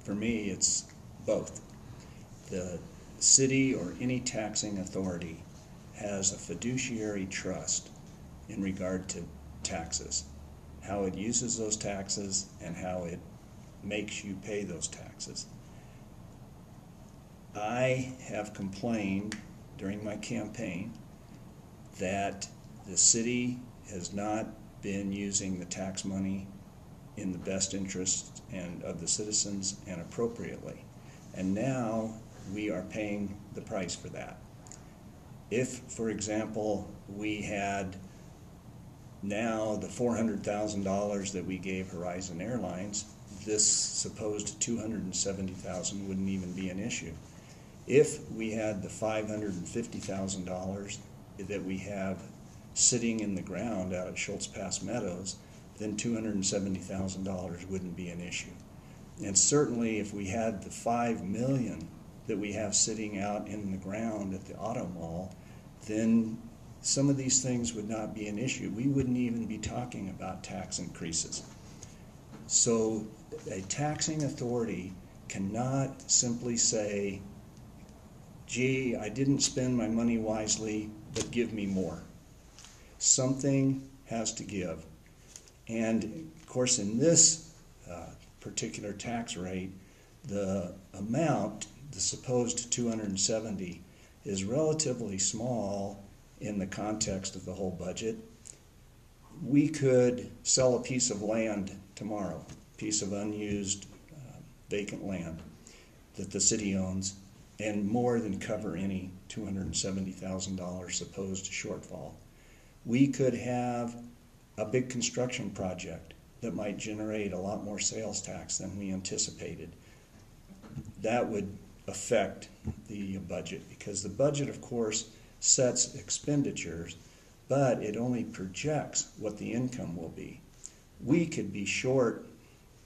For me, it's both. The city or any taxing authority has a fiduciary trust in regard to taxes, how it uses those taxes and how it makes you pay those taxes. I have complained during my campaign that the city has not been using the tax money in the best interest and of the citizens and appropriately. And now we are paying the price for that. If, for example, we had now the $400,000 that we gave Horizon Airlines, this supposed $270,000 wouldn't even be an issue. If we had the $550,000 that we have sitting in the ground out at Schultz Pass Meadows, then $270,000 wouldn't be an issue. And certainly if we had the $5 million that we have sitting out in the ground at the auto mall, then some of these things would not be an issue. We wouldn't even be talking about tax increases. So a taxing authority cannot simply say, gee, I didn't spend my money wisely, but give me more. Something has to give. And of course, in this particular tax rate, the amount, the supposed 270, is relatively small in the context of the whole budget. We could sell a piece of land tomorrow, a piece of unused vacant land that the city owns, and more than cover any $270,000 supposed shortfall. We could have a big construction project that might generate a lot more sales tax than we anticipated. That would affect the budget, because the budget, of course, sets expenditures, but it only projects what the income will be. We could be short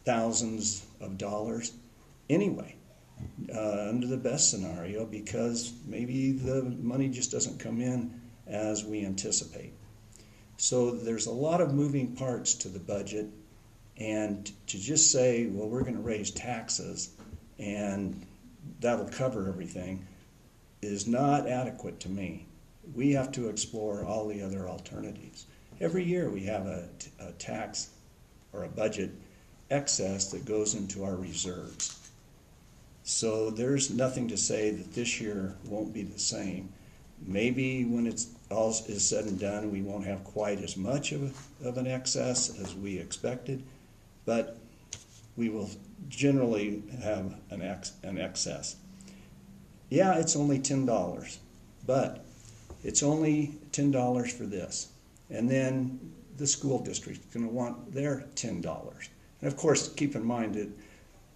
thousands of dollars anyway, under the best scenario, because maybe the money just doesn't come in as we anticipate. So there's a lot of moving parts to the budget, and to just say, well, we're going to raise taxes and that'll cover everything is not adequate to me. We have to explore all the other alternatives. Every year we have a tax or a budget excess that goes into our reserves. So there's nothing to say that this year won't be the same. Maybe when it's all is said and done, we won't have quite as much of an excess as we expected, but we will generally have an excess. Yeah, it's only $10, but it's only $10 for this. And then the school district is going to want their $10. And of course, keep in mind that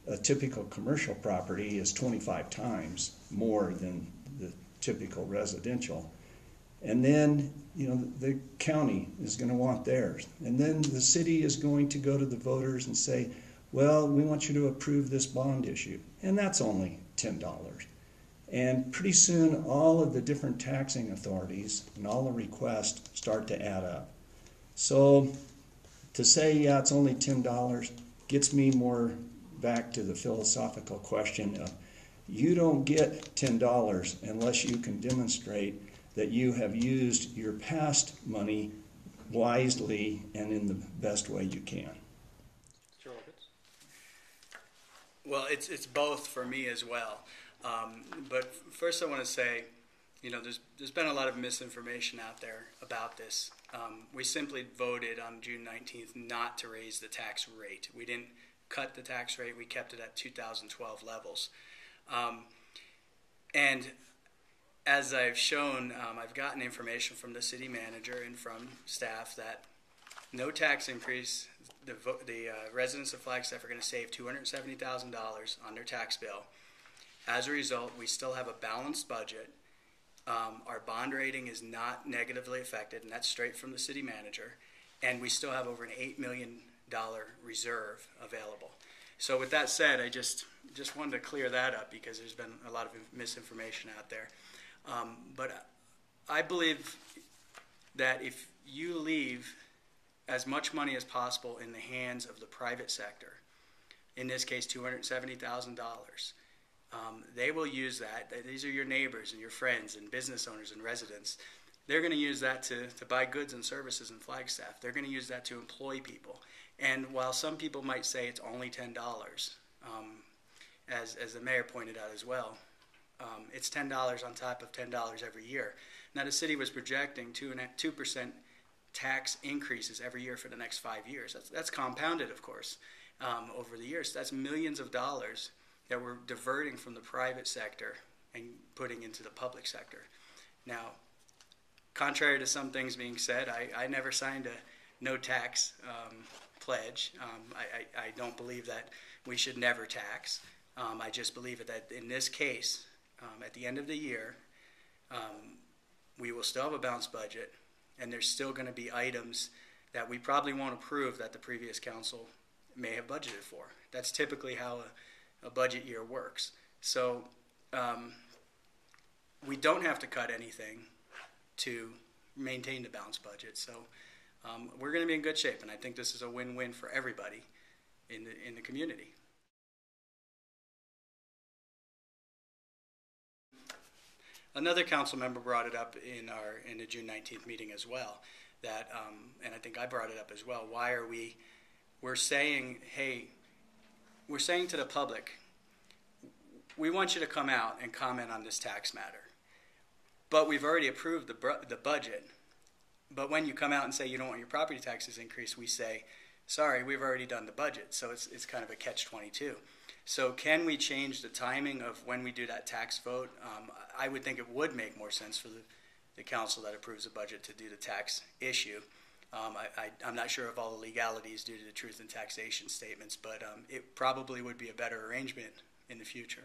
a typical commercial property is 25 times more than the typical residential. And then, you know, the county is going to want theirs. And then the city is going to go to the voters and say, well, we want you to approve this bond issue. And that's only $10. And pretty soon, all of the different taxing authorities and all the requests start to add up. So to say, yeah, it's only $10 gets me more back to the philosophical question of, you don't get $10 unless you can demonstrate that you have used your past money wisely and in the best way you can. Oravits? Well, it's both for me as well. But first I want to say, you know, there's been a lot of misinformation out there about this. We simply voted on June 19th not to raise the tax rate. We didn't cut the tax rate. We kept it at 2012 levels. And as I've shown, I've gotten information from the city manager and from staff that no tax increase. The residents of Flagstaff are going to save $270,000 on their tax bill. As a result, we still have a balanced budget. Our bond rating is not negatively affected, and that's straight from the city manager. And we still have over an $8 million reserve available. So with that said, I just wanted to clear that up because there's been a lot of misinformation out there. But I believe that if you leave as much money as possible in the hands of the private sector, in this case $270,000. They will use that. These are your neighbors and your friends and business owners and residents. They're going to use that to buy goods and services in Flagstaff. They're going to use that to employ people. And while some people might say it's only $10, as the mayor pointed out as well, it's $10 on top of $10 every year. Now the city was projecting 2% tax increases every year for the next 5 years. That's compounded, of course, over the years. That's millions of dollars that we're diverting from the private sector and putting into the public sector. Now, contrary to some things being said, I never signed a no tax pledge. I don't believe that we should never tax. I just believe that in this case, at the end of the year, we will still have a balanced budget, and there's still going to be items that we probably won't approve that the previous council may have budgeted for. That's typically how a budget year works. So we don't have to cut anything to maintain the balanced budget. So we're going to be in good shape, and I think this is a win-win for everybody in the community. Another council member brought it up in the June 19th meeting as well, that and I think I brought it up as well. Why are we're saying, hey, we're saying to the public, we want you to come out and comment on this tax matter, but we've already approved the budget. But when you come out and say you don't want your property taxes increased, we say, sorry, we've already done the budget. So it's kind of a catch-22. So can we change the timing of when we do that tax vote? I would think it would make more sense for the council that approves the budget to do the tax issue. I'm not sure of all the legalities due to the truth in taxation statements, but it probably would be a better arrangement in the future.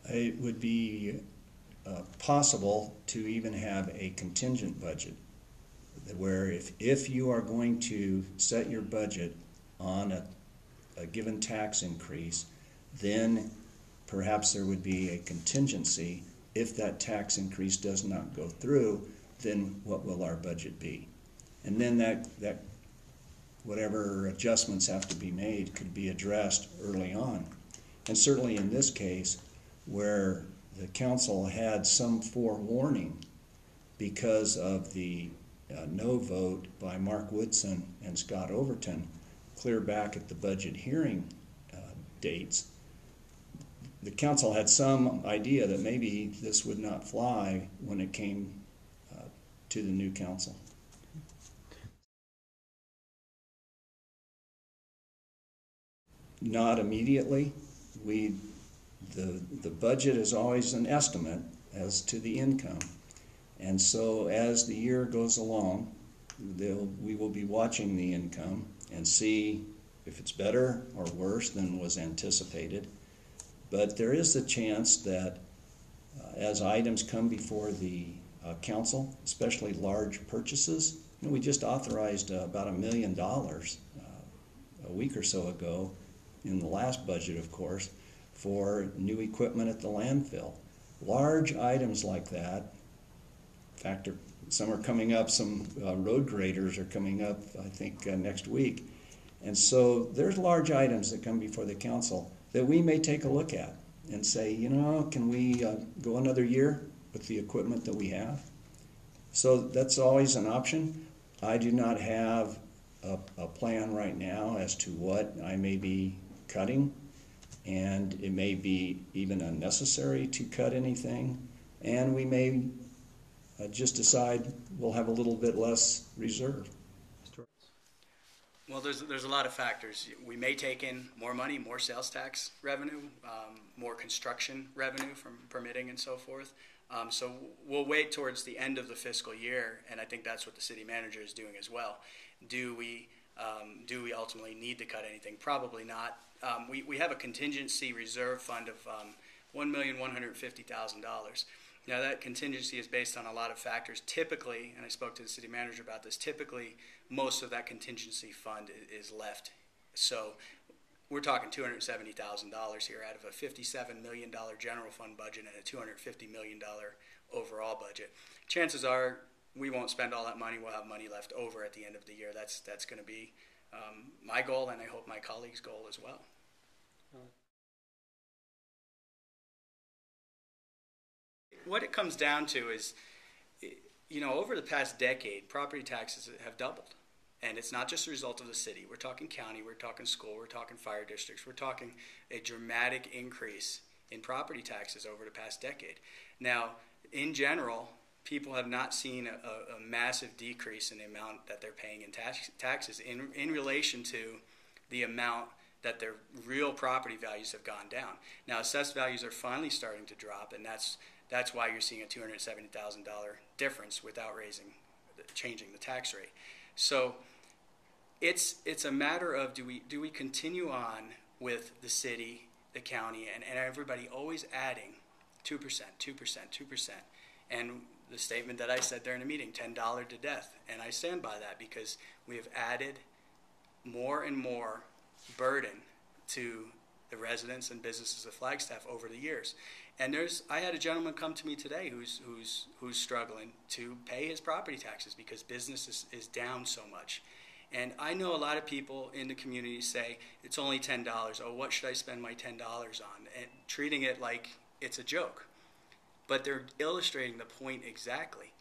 It would be possible to even have a contingent budget, where if you are going to set your budget on a given tax increase, then perhaps there would be a contingency. If that tax increase does not go through, then what will our budget be? And then that whatever adjustments have to be made could be addressed early on. And certainly in this case, where the council had some forewarning because of the no vote by Mark Woodson and Scott Overton clear back at the budget hearing dates, the council had some idea that maybe this would not fly when it came to the new council. Not immediately. The budget is always an estimate as to the income. And so as the year goes along, we will be watching the income and see if it's better or worse than was anticipated. But there is a chance that as items come before the council, especially large purchases, we just authorized about $1 million a week or so ago in the last budget, of course, for new equipment at the landfill. Large items like that, in fact, some are coming up, some road graders are coming up, I think, next week. And so there's large items that come before the council that we may take a look at and say, can we go another year with the equipment that we have? So that's always an option. I do not have a plan right now as to what I may be cutting, and it may be even unnecessary to cut anything, and we may just decide we'll have a little bit less reserve. Well, there's a lot of factors. We may take in more money, more sales tax revenue, more construction revenue from permitting and so forth. So we'll wait towards the end of the fiscal year, and I think that's what the city manager is doing as well. Do we ultimately need to cut anything? Probably not. We have a contingency reserve fund of $1,150,000. Now that contingency is based on a lot of factors. Typically, and I spoke to the city manager about this, typically most of that contingency fund is left. So we're talking $270,000 here out of a $57 million general fund budget and a $250 million overall budget. Chances are we won't spend all that money. We'll have money left over at the end of the year. That's going to be my goal, and I hope my colleagues' goal as well. What it comes down to is, you know, over the past decade, property taxes have doubled. And it's not just a result of the city. We're talking county, we're talking school, we're talking fire districts. We're talking a dramatic increase in property taxes over the past decade. Now, in general, people have not seen a massive decrease in the amount that they're paying in taxes in relation to the amount that their real property values have gone down. Now, assessed values are finally starting to drop, and that's why you're seeing a $270,000 difference without changing the tax rate. So it's a matter of do we continue on with the city, the county, and everybody always adding 2%, 2%, 2%. And the statement that I said during the meeting, $10 to death. And I stand by that because we have added more and more burden to the residents and businesses of Flagstaff over the years. And I had a gentleman come to me today who's struggling to pay his property taxes because business is down so much. And I know a lot of people in the community say, it's only $10. Oh, what should I spend my $10 on? And treating it like it's a joke. But they're illustrating the point exactly.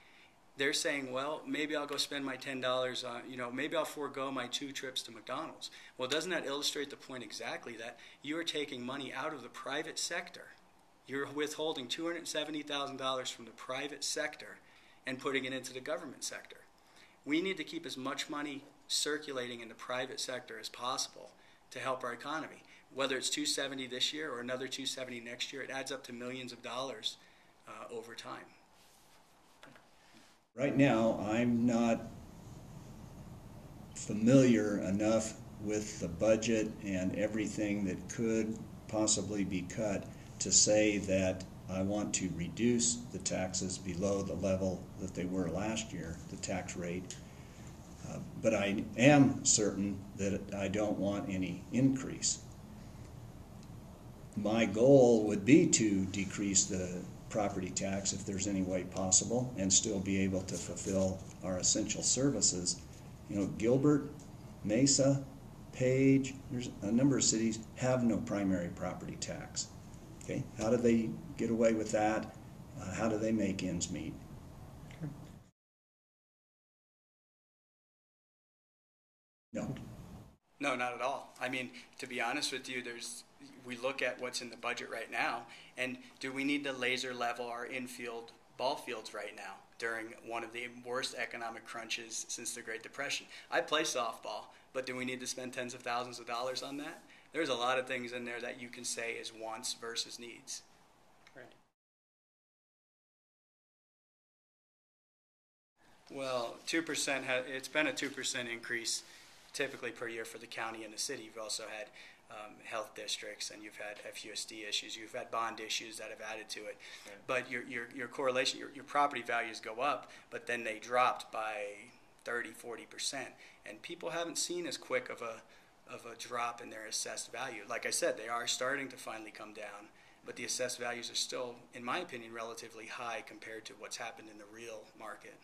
They're saying, well, maybe I'll go spend my $10 on, maybe I'll forego my 2 trips to McDonald's. Well, doesn't that illustrate the point exactly that you are taking money out of the private sector? You're withholding $270,000 from the private sector and putting it into the government sector. We need to keep as much money circulating in the private sector as possible to help our economy. Whether it's $270 this year or another $270 next year, it adds up to millions of dollars over time. Right now, I'm not familiar enough with the budget and everything that could possibly be cut to say that I want to reduce the taxes below the level that they were last year, the tax rate. But I am certain that I don't want any increase. My goal would be to decrease the property tax if there's any way possible and still be able to fulfill our essential services. Gilbert, Mesa, Page, there's a number of cities have no primary property tax. Okay, how do they get away with that? How do they make ends meet? No. No, not at all. I mean, to be honest with you, we look at what's in the budget right now, and do we need to laser level our infield ball fields right now during one of the worst economic crunches since the Great Depression? I play softball, but do we need to spend tens of thousands of dollars on that? There's a lot of things in there that you can say is wants versus needs. Right. Well, 2%, it's been a 2% increase typically per year for the county and the city. You've also had health districts, and you've had FUSD issues. You've had bond issues that have added to it. Right. But your correlation, your property values go up, but then they dropped by 30, 40%. And people haven't seen as quick of a drop in their assessed value. Like I said, they are starting to finally come down, but the assessed values are still, in my opinion, relatively high compared to what's happened in the real market.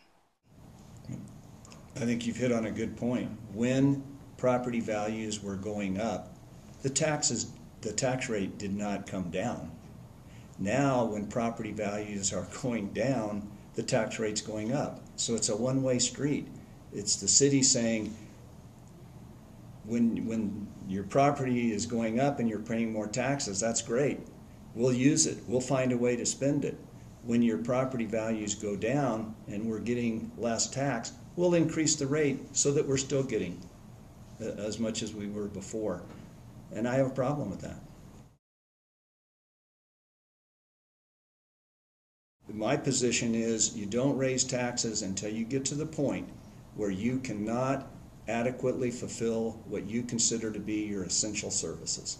I think you've hit on a good point. When property values were going up, the tax rate did not come down. Now, when property values are going down, the tax rate's going up. So it's a one-way street. It's the city saying, when your property is going up and you're paying more taxes, that's great. We'll use it. We'll find a way to spend it. When your property values go down and we're getting less tax, we'll increase the rate so that we're still getting as much as we were before. And I have a problem with that. My position is you don't raise taxes until you get to the point where you cannot adequately fulfill what you consider to be your essential services.